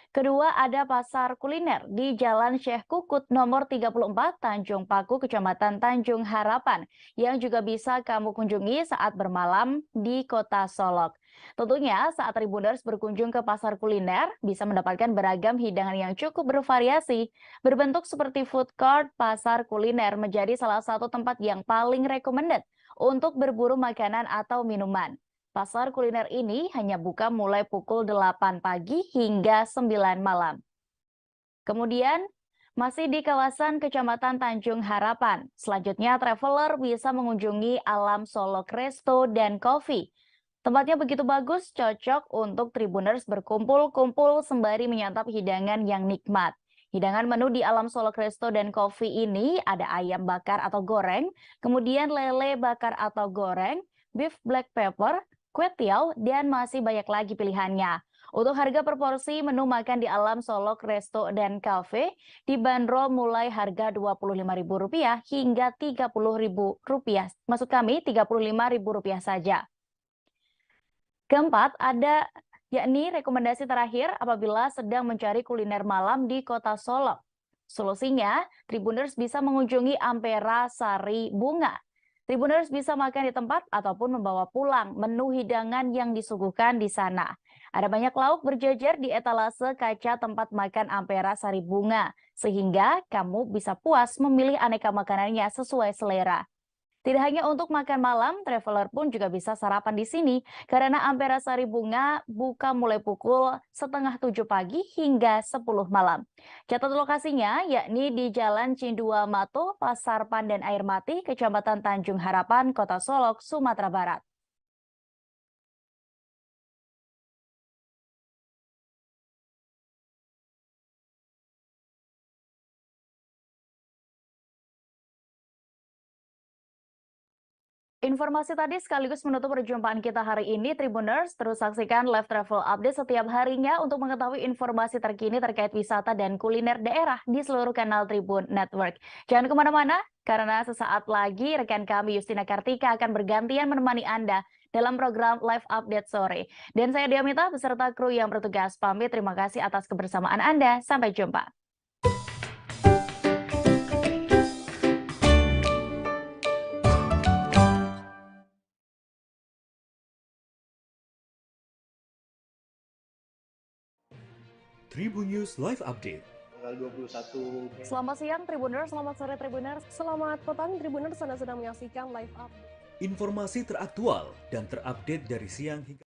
Kedua, ada pasar kuliner di Jalan Syekh Kukut nomor 34 Tanjung Paku, Kecamatan Tanjung Harapan, yang juga bisa kamu kunjungi saat bermalam di Kota Solok. Tentunya saat Tribuners berkunjung ke pasar kuliner, bisa mendapatkan beragam hidangan yang cukup bervariasi. Berbentuk seperti food court, pasar kuliner menjadi salah satu tempat yang paling recommended untuk berburu makanan atau minuman. Pasar kuliner ini hanya buka mulai pukul 8 pagi hingga 9 malam. Kemudian, masih di kawasan Kecamatan Tanjung Harapan. Selanjutnya, traveler bisa mengunjungi Alam Solok Resto dan Coffee. Tempatnya begitu bagus, cocok untuk Tribuners berkumpul-kumpul sembari menyantap hidangan yang nikmat. Hidangan menu di Alam Solok Resto dan Coffee ini ada ayam bakar atau goreng, kemudian lele bakar atau goreng, beef black pepper, kue tiaw, dan masih banyak lagi pilihannya. Untuk harga per porsi, menu makan di Alam Solok Resto dan Cafe dibanderol mulai harga Rp25.000 hingga Rp30.000. Maksud kami Rp35.000 saja. Keempat, ada yakni rekomendasi terakhir apabila sedang mencari kuliner malam di Kota Solok. Solusinya, Tribuners bisa mengunjungi Ampera Sari Bunga. Tribuners bisa makan di tempat ataupun membawa pulang menu hidangan yang disuguhkan di sana. Ada banyak lauk berjejer di etalase kaca tempat makan Ampera Sari Bunga, sehingga kamu bisa puas memilih aneka makanannya sesuai selera. Tidak hanya untuk makan malam, traveler pun juga bisa sarapan di sini, karena Ampera Sari Bunga buka mulai pukul 6:30 pagi hingga 10 malam. Catat lokasinya, yakni di Jalan Cindua Mato, Pasar Pandan Air Mati, Kecamatan Tanjung Harapan, Kota Solok, Sumatera Barat. Informasi tadi sekaligus menutup perjumpaan kita hari ini, Tribuners. Terus saksikan live travel update setiap harinya untuk mengetahui informasi terkini terkait wisata dan kuliner daerah di seluruh kanal Tribun Network. Jangan kemana-mana, karena sesaat lagi rekan kami Justina Kartika akan bergantian menemani Anda dalam program live update sore. Dan saya Diamita beserta kru yang bertugas pamit. Terima kasih atas kebersamaan Anda. Sampai jumpa. Tribun News Live Update. Tanggal 21. Selamat siang Tribuners, selamat sore Tribuners, selamat petang Tribuners, Anda sedang menyaksikan live update. Informasi teraktual dan terupdate dari siang hingga